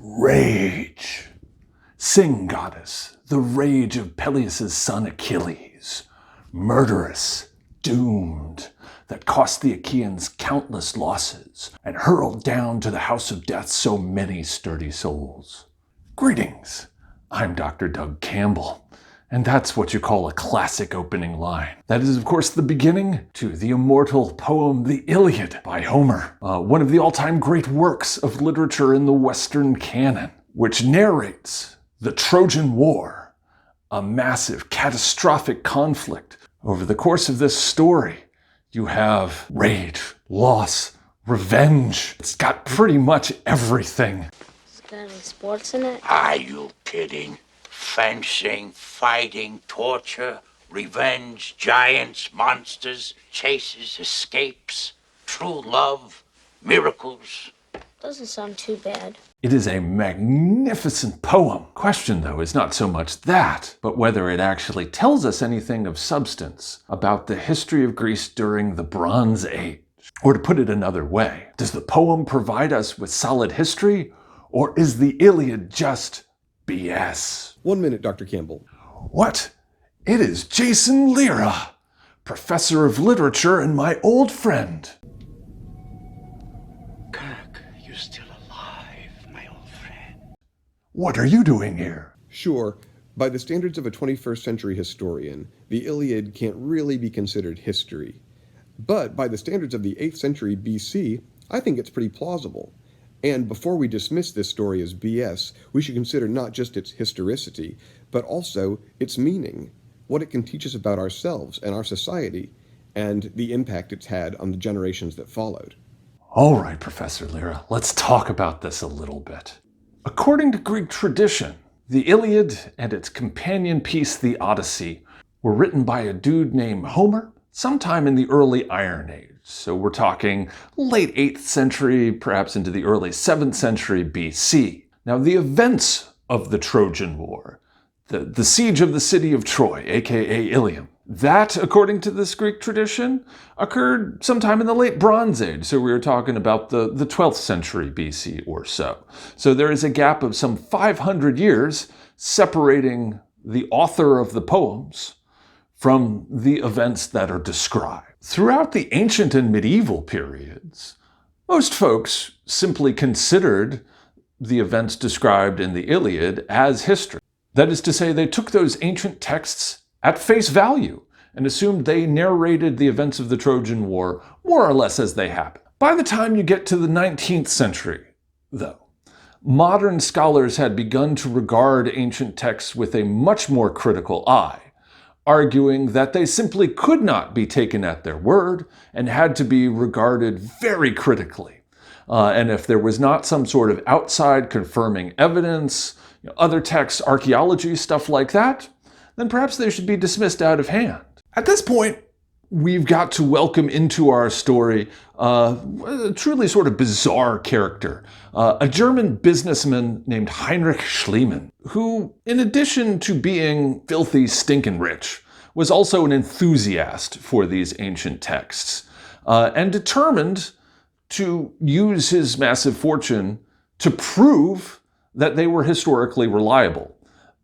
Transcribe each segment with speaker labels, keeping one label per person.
Speaker 1: Rage. Sing, goddess, the rage of Peleus' son Achilles, murderous, doomed, that cost the Achaeans countless losses and hurled down to the house of death so many sturdy souls. Greetings, I'm Dr. Doug Campbell, and that's what you call a classic opening line. That is, of course, the beginning to the immortal poem The Iliad by Homer, one of the all-time great works of literature in the Western canon, which narrates the Trojan War, a massive, catastrophic conflict. Over the course of this story, you have rage, loss, revenge. It's got pretty much everything.
Speaker 2: Has it got any sports in it?
Speaker 3: Are you kidding? Fencing, fighting, torture, revenge, giants, monsters, chases, escapes, true love, miracles.
Speaker 2: Doesn't sound too bad.
Speaker 1: It is a magnificent poem. Question, though, is not so much that, but whether it actually tells us anything of substance about the history of Greece during the Bronze Age. Or to put it another way, does the poem provide us with solid history, or is the Iliad just B.S.?
Speaker 4: 1 minute, Dr. Campbell.
Speaker 1: What? It is Jason Lira, professor of literature and my old friend.
Speaker 3: Kirk, you're still alive, my old friend.
Speaker 1: What are you doing here?
Speaker 4: Sure, by the standards of a 21st century historian, the Iliad can't really be considered history. But by the standards of the 8th century BC, I think it's pretty plausible. And before we dismiss this story as BS, we should consider not just its historicity, but also its meaning, what it can teach us about ourselves and our society, and the impact it's had on the generations that followed.
Speaker 1: All right, Professor Lira, let's talk about this a little bit. According to Greek tradition, the Iliad and its companion piece, the Odyssey, were written by a dude named Homer sometime in the early Iron Age. So we're talking late 8th century, perhaps into the early 7th century BC. Now, the events of the Trojan War, the siege of the city of Troy, aka Ilium, that, according to this Greek tradition, occurred sometime in the late Bronze Age. So we were talking about the 12th century BC or so. So there is a gap of some 500 years separating the author of the poems from the events that are described. Throughout the ancient and medieval periods, most folks simply considered the events described in the Iliad as history. That is to say, they took those ancient texts at face value and assumed they narrated the events of the Trojan War more or less as they happened. By the time you get to the 19th century, though, modern scholars had begun to regard ancient texts with a much more critical eye, arguing that they simply could not be taken at their word and had to be regarded very critically. And if there was not some sort of outside confirming evidence, other texts, archaeology, stuff like that, then perhaps they should be dismissed out of hand. At this point, we've got to welcome into our story a truly sort of bizarre character, a German businessman named Heinrich Schliemann, who, in addition to being filthy, stinkin' rich, was also an enthusiast for these ancient texts, and determined to use his massive fortune to prove that they were historically reliable.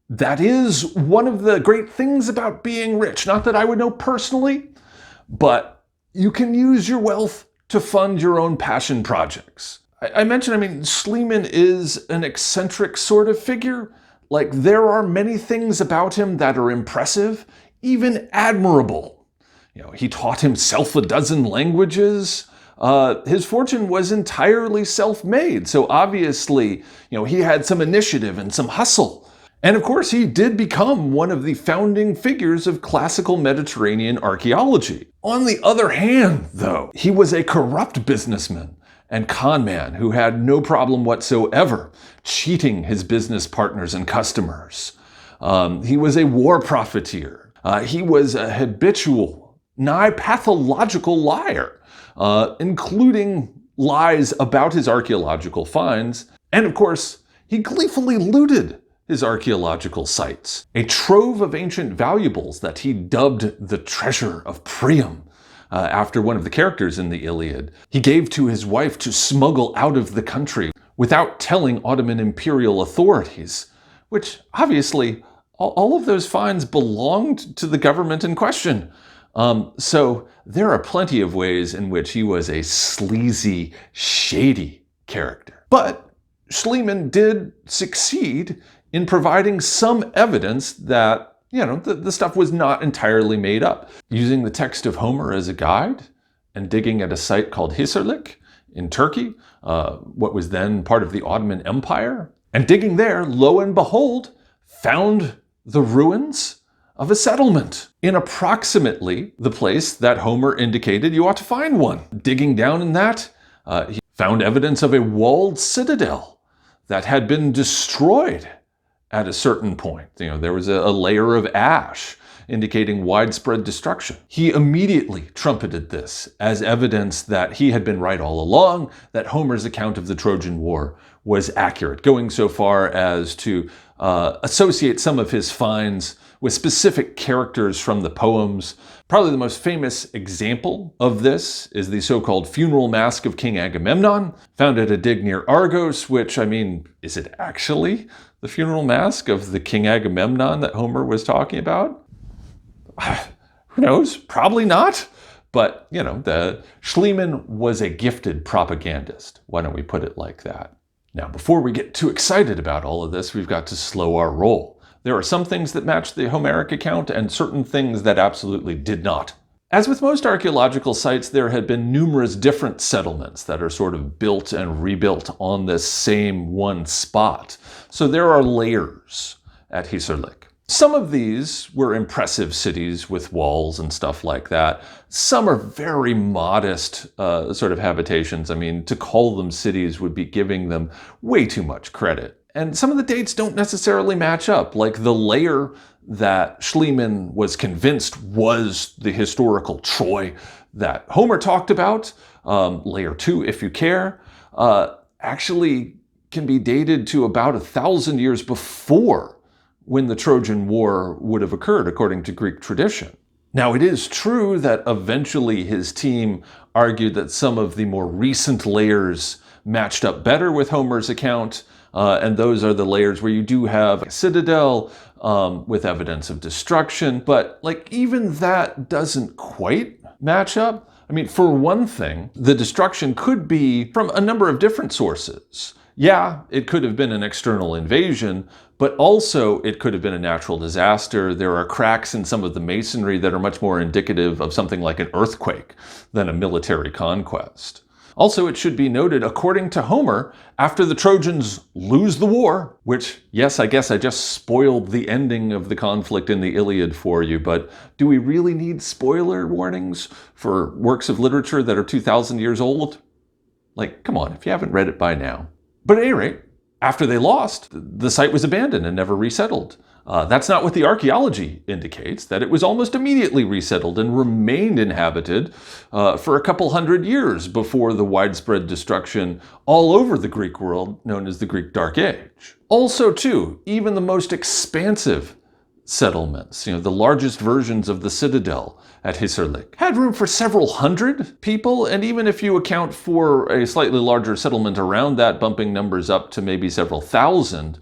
Speaker 1: That is one of the great things about being rich. Not that I would know personally, but you can use your wealth to fund your own passion projects. I mentioned, Schliemann is an eccentric sort of figure. Like, there are many things about him that are impressive, even admirable. He taught himself a dozen languages. His fortune was entirely self-made. So obviously, he had some initiative and some hustle. And of course, he did become one of the founding figures of classical Mediterranean archaeology. On the other hand, though, he was a corrupt businessman and con man who had no problem whatsoever cheating his business partners and customers. He was a war profiteer. He was a habitual, nigh pathological liar, including lies about his archaeological finds. And of course, he gleefully looted his archaeological sites, a trove of ancient valuables that he dubbed the treasure of Priam, after one of the characters in the Iliad. He gave to his wife to smuggle out of the country without telling Ottoman imperial authorities, which obviously all of those fines belonged to the government in question. So there are plenty of ways in which he was a sleazy, shady character. But Schliemann did succeed in providing some evidence that, the stuff was not entirely made up. Using the text of Homer as a guide and digging at a site called Hisarlik in Turkey, what was then part of the Ottoman Empire, and digging there, lo and behold, found the ruins of a settlement in approximately the place that Homer indicated you ought to find one. Digging down in that, he found evidence of a walled citadel that had been destroyed at a certain point. There was a layer of ash indicating widespread destruction. He immediately trumpeted this as evidence that he had been right all along, that Homer's account of the Trojan War was accurate, going so far as to associate some of his finds with specific characters from the poems. Probably the most famous example of this is the so-called funeral mask of King Agamemnon, found at a dig near Argos, which, is it actually the funeral mask of the King Agamemnon that Homer was talking about? Who knows? Probably not. But, the Schliemann was a gifted propagandist. Why don't we put it like that? Now, before we get too excited about all of this, we've got to slow our roll. There are some things that match the Homeric account and certain things that absolutely did not. As with most archaeological sites, there had been numerous different settlements that are sort of built and rebuilt on this same one spot. So there are layers at Hisarlik. Some of these were impressive cities with walls and stuff like that. Some are very modest sort of habitations. To call them cities would be giving them way too much credit. And some of the dates don't necessarily match up, like the layer that Schliemann was convinced was the historical Troy that Homer talked about, layer 2 if you care, actually can be dated to about 1,000 years before when the Trojan War would have occurred, according to Greek tradition. Now, it is true that eventually his team argued that some of the more recent layers matched up better with Homer's account, and those are the layers where you do have a citadel with evidence of destruction, but even that doesn't quite match up. For one thing, the destruction could be from a number of different sources. Yeah, it could have been an external invasion, but also it could have been a natural disaster. There are cracks in some of the masonry that are much more indicative of something like an earthquake than a military conquest. Also, it should be noted, according to Homer, after the Trojans lose the war, which, yes, I guess I just spoiled the ending of the conflict in the Iliad for you, but do we really need spoiler warnings for works of literature that are 2,000 years old? Come on, if you haven't read it by now. But at any rate, after they lost, the site was abandoned and never resettled. That's not what the archaeology indicates, that it was almost immediately resettled and remained inhabited for a couple hundred years before the widespread destruction all over the Greek world known as the Greek Dark Age. Also, too, even the most expansive settlements, the largest versions of the citadel at Hisarlik, had room for several hundred people, and even if you account for a slightly larger settlement around that, bumping numbers up to maybe several thousand,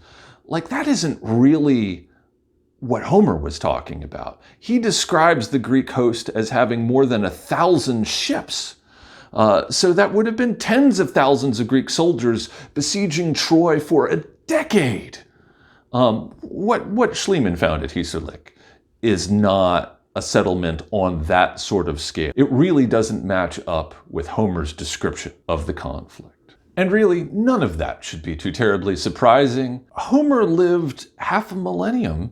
Speaker 1: that isn't really what Homer was talking about. He describes the Greek host as having more than 1,000 ships. So that would have been tens of thousands of Greek soldiers besieging Troy for a decade. What Schliemann found at Hisarlik is not a settlement on that sort of scale. It really doesn't match up with Homer's description of the conflict. And really, none of that should be too terribly surprising. Homer lived half a millennium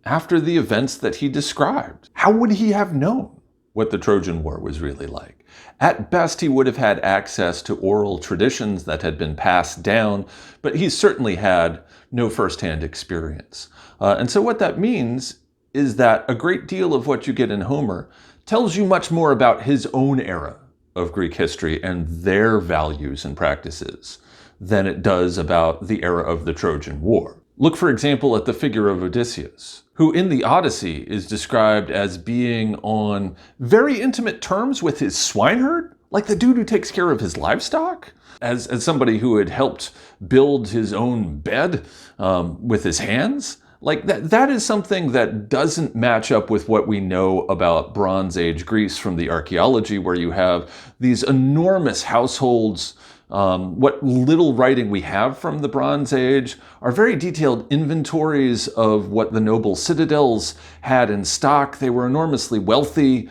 Speaker 1: after the events that he described. How would he have known what the Trojan War was really like? At best, he would have had access to oral traditions that had been passed down, but he certainly had no firsthand experience. And so what that means is that a great deal of what you get in Homer tells you much more about his own era of Greek history and their values and practices than it does about the era of the Trojan War. Look, for example, at the figure of Odysseus, who in the Odyssey is described as being on very intimate terms with his swineherd, like the dude who takes care of his livestock. as somebody who had helped build his own bed with his hands. Like that is something that doesn't match up with what we know about Bronze Age Greece from the archaeology, where you have these enormous households. What little writing we have from the Bronze Age are very detailed inventories of what the noble citadels had in stock. They were enormously wealthy.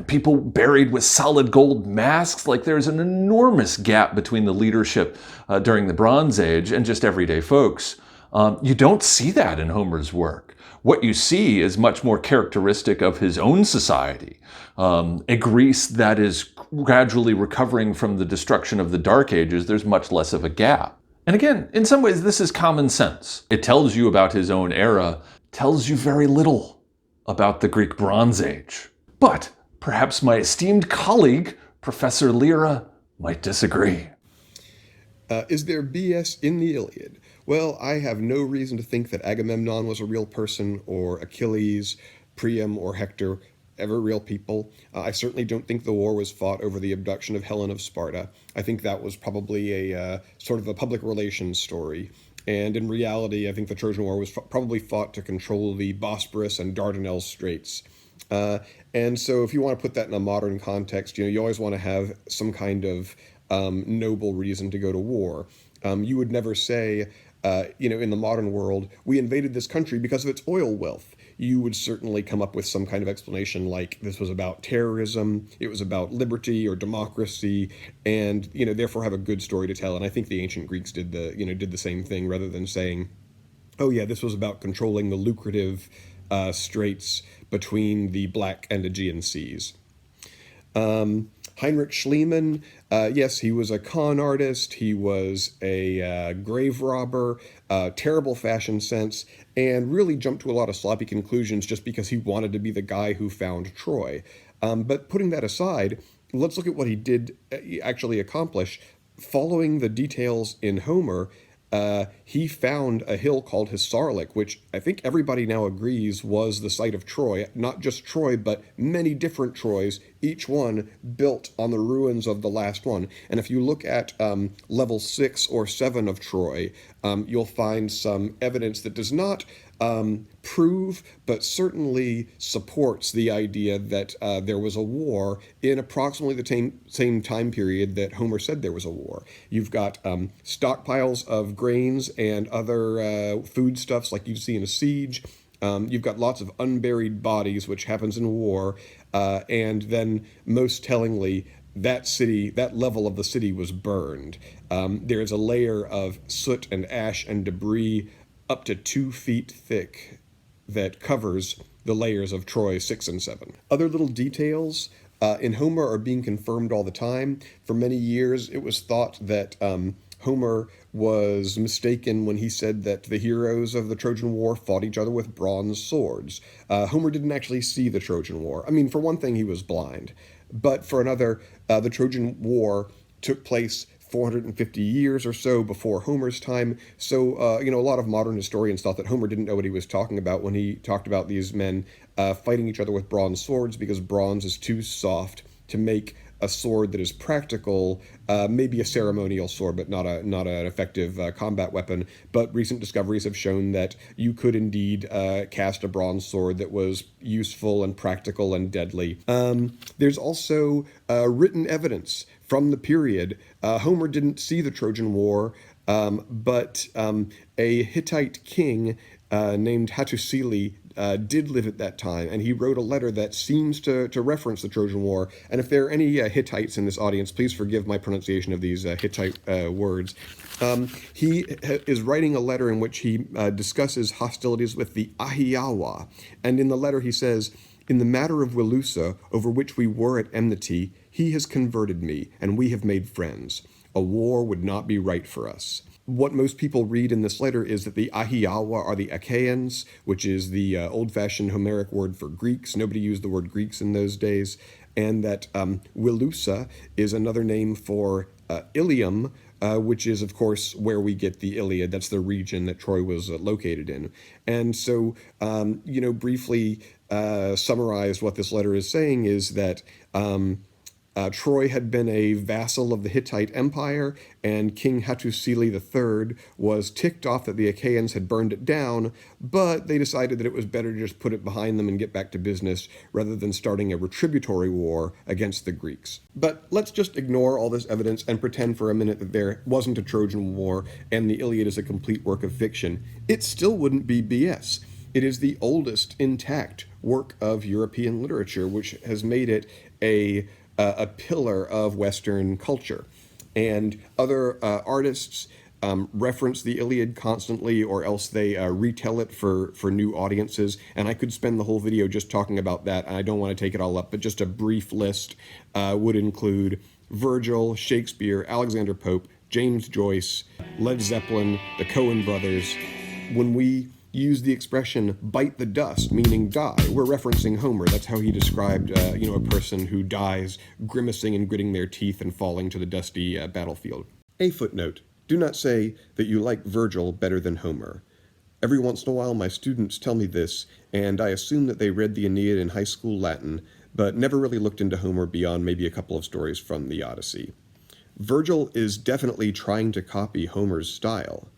Speaker 1: People buried with solid gold masks. Like there's an enormous gap between the leadership during the Bronze Age and just everyday folks. You don't see that in Homer's work. What you see is much more characteristic of his own society, a Greece that is gradually recovering from the destruction of the Dark Ages. There's much less of a gap. And again, in some ways, this is common sense. It tells you about his own era, tells you very little about the Greek Bronze Age. But perhaps my esteemed colleague, Professor Lyra, might disagree.
Speaker 4: Is there BS in the Iliad? Well, I have no reason to think that Agamemnon was a real person, or Achilles, Priam, or Hector ever real people. I certainly don't think the war was fought over the abduction of Helen of Sparta. I think that was probably a sort of a public relations story. And in reality, I think the Trojan War was probably fought to control the Bosporus and Dardanelles Straits. And so if you want to put that in a modern context, you always want to have some kind of noble reason to go to war. You would never say, in the modern world, we invaded this country because of its oil wealth. You would certainly come up with some kind of explanation like this was about terrorism, it was about liberty or democracy, and, therefore have a good story to tell. And I think the ancient Greeks did the same thing, rather than saying, oh yeah, this was about controlling the lucrative straits between the Black and Aegean seas. Heinrich Schliemann, yes, he was a con artist, he was a grave robber, terrible fashion sense, and really jumped to a lot of sloppy conclusions just because he wanted to be the guy who found Troy. But putting that aside, let's look at what he did actually accomplish. Following the details in Homer, he found a hill called Hisarlik, which I think everybody now agrees was the site of Troy. Not just Troy, but many different Troys, each one built on the ruins of the last one. And if you look at level 6 or 7 of Troy, you'll find some evidence that does not prove, but certainly supports the idea that there was a war in approximately the same time period that Homer said there was a war. You've got stockpiles of grains and other foodstuffs like you'd see in a siege. You've got lots of unburied bodies, which happens in war. And then, most tellingly, that level of the city was burned. There is a layer of soot and ash and debris up to 2 feet thick that covers the layers of Troy 6 and 7. Other little details in Homer are being confirmed all the time. For many years, it was thought that Homer was mistaken when he said that the heroes of the Trojan War fought each other with bronze swords. Homer didn't actually see the Trojan War. I mean, for one thing, he was blind. But for another, the Trojan War took place 450 years or so before Homer's time. So, a lot of modern historians thought that Homer didn't know what he was talking about when he talked about these men fighting each other with bronze swords, because bronze is too soft to make a sword that is practical, maybe a ceremonial sword, but not an effective combat weapon. But recent discoveries have shown that you could indeed cast a bronze sword that was useful and practical and deadly. There's also written evidence from the period. Homer didn't see the Trojan War, but a Hittite king named Hattusili did live at that time, and he wrote a letter that seems to reference the Trojan War. And if there are any Hittites in this audience, please forgive my pronunciation of these Hittite words. He is writing a letter in which he discusses hostilities with the Ahiawa, and in the letter he says, "In the matter of Wilusa, over which we were at enmity, he has converted me, and we have made friends. A war would not be right for us." What most people read in this letter is that the Ahiawa are the Achaeans, which is the old-fashioned Homeric word for Greeks. Nobody used the word Greeks in those days. And that Wilusa is another name for Ilium, which is, of course, where we get the Iliad. That's the region that Troy was located in. And so, briefly summarized, what this letter is saying is that Troy had been a vassal of the Hittite Empire, and King Hattusili III was ticked off that the Achaeans had burned it down, but they decided that it was better to just put it behind them and get back to business rather than starting a retributory war against the Greeks. But let's just ignore all this evidence and pretend for a minute that there wasn't a Trojan War and the Iliad is a complete work of fiction. It still wouldn't be BS. It is the oldest intact work of European literature, which has made it a pillar of Western culture. And other artists reference the Iliad constantly, or else they retell it for new audiences. And I could spend the whole video just talking about that, and I don't want to take it all up, but just a brief list would include Virgil, Shakespeare, Alexander Pope, James Joyce, Led Zeppelin, the Coen brothers. When we use the expression bite the dust, meaning die, we're referencing Homer. That's how he described a person who dies grimacing and gritting their teeth and falling to the dusty battlefield. A footnote: do not say that you like Virgil better than Homer. Every once in a while my students tell me this, and I assume that they read the Aeneid in high school Latin, but never really looked into Homer beyond maybe a couple of stories from the Odyssey. Virgil is definitely trying to copy Homer's style.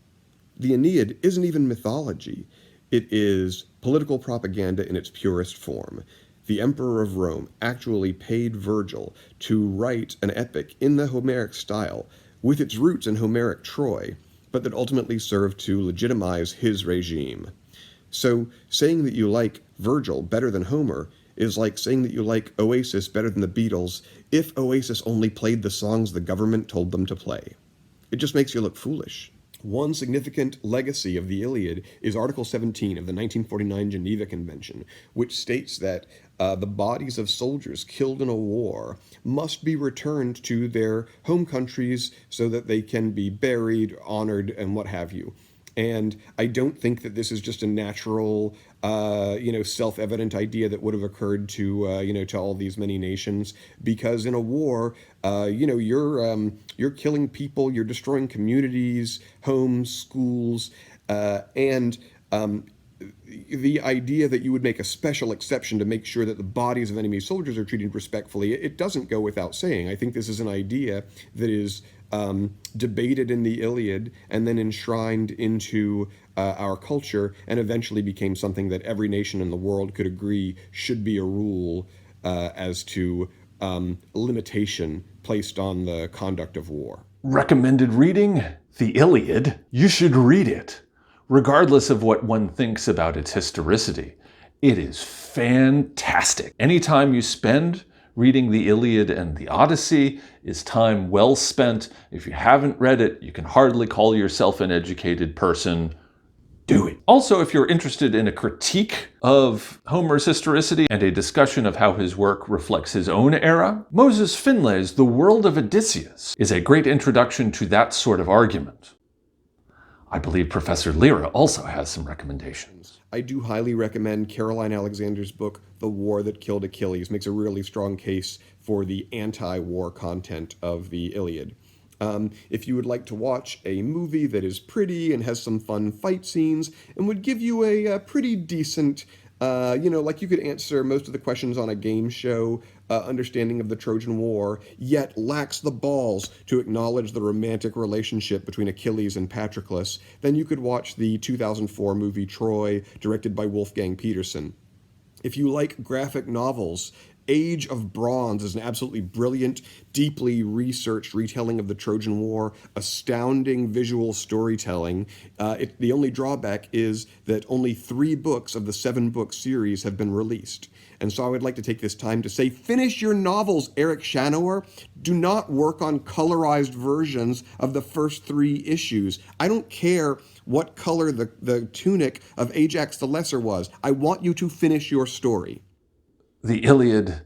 Speaker 4: The Aeneid isn't even mythology. It is political propaganda in its purest form. The Emperor of Rome actually paid Virgil to write an epic in the Homeric style, with its roots in Homeric Troy, but that ultimately served to legitimize his regime. So saying that you like Virgil better than Homer is like saying that you like Oasis better than the Beatles if Oasis only played the songs the government told them to play. It just makes you look foolish. One significant legacy of the Iliad is Article 17 of the 1949 Geneva Convention, which states that the bodies of soldiers killed in a war must be returned to their home countries so that they can be buried, honored, and what have you. And I don't think that this is just a natural, self-evident idea that would have occurred to all these many nations. Because in a war, you're killing people, you're destroying communities, homes, schools, and the idea that you would make a special exception to make sure that the bodies of enemy soldiers are treated respectfully, it doesn't go without saying. I think this is an idea that is debated in the Iliad and then enshrined into our culture and eventually became something that every nation in the world could agree should be a rule as to limitation placed on the conduct of war.
Speaker 1: Recommended reading? The Iliad? You should read it. Regardless of what one thinks about its historicity, it is fantastic. Anytime you spend reading the Iliad and the Odyssey is time well spent. If you haven't read it, you can hardly call yourself an educated person. Do it. Also, if you're interested in a critique of Homer's historicity and a discussion of how his work reflects his own era, Moses Finlay's The World of Odysseus is a great introduction to that sort of argument. I believe Professor Lyra also has some recommendations.
Speaker 4: I do highly recommend Caroline Alexander's book, The War That Killed Achilles. Makes a really strong case for the anti-war content of the Iliad. If you would like to watch a movie that is pretty and has some fun fight scenes and would give you a pretty decent, like you could answer most of the questions on a game show, understanding of the Trojan War, yet lacks the balls to acknowledge the romantic relationship between Achilles and Patroclus, then you could watch the 2004 movie Troy, directed by Wolfgang Peterson. If you like graphic novels, Age of Bronze is an absolutely brilliant, deeply researched retelling of the Trojan War, astounding visual storytelling. The only drawback is that only 3 books of the 7-book series have been released. And so I would like to take this time to say, finish your novels, Eric Shanower. Do not work on colorized versions of the first 3 issues. I don't care what color the tunic of Ajax the Lesser was. I want you to finish your story.
Speaker 1: The Iliad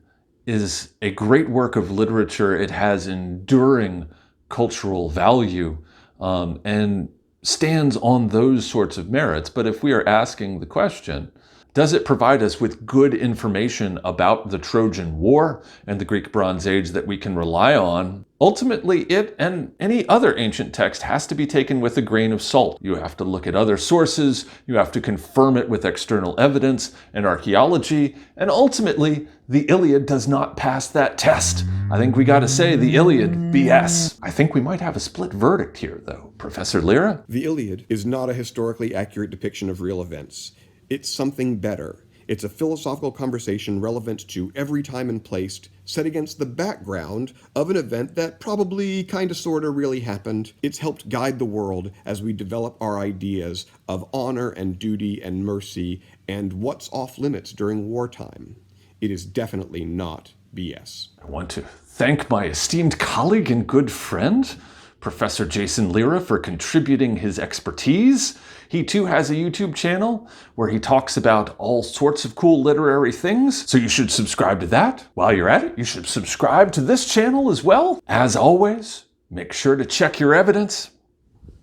Speaker 1: is a great work of literature. It has enduring cultural value and stands on those sorts of merits. But if we are asking the question, Does it provide us with good information about the Trojan War and the Greek Bronze Age that we can rely on? Ultimately, it and any other ancient text has to be taken with a grain of salt. You have to look at other sources, you have to confirm it with external evidence and archaeology, and ultimately, the Iliad does not pass that test. I think we gotta say the Iliad B.S. I think we might have a split verdict here, though. Professor Lyra?
Speaker 4: The Iliad is not a historically accurate depiction of real events. It's something better. It's a philosophical conversation relevant to every time and place, set against the background of an event that probably kinda sorta really happened. It's helped guide the world as we develop our ideas of honor and duty and mercy and what's off limits during wartime. It is definitely not BS.
Speaker 1: I want to thank my esteemed colleague and good friend, Professor Jason Lyra, for contributing his expertise. He too has a YouTube channel where he talks about all sorts of cool literary things, so you should subscribe to that. While you're at it, you should subscribe to this channel as well. As always, make sure to check your evidence.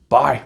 Speaker 1: Bye.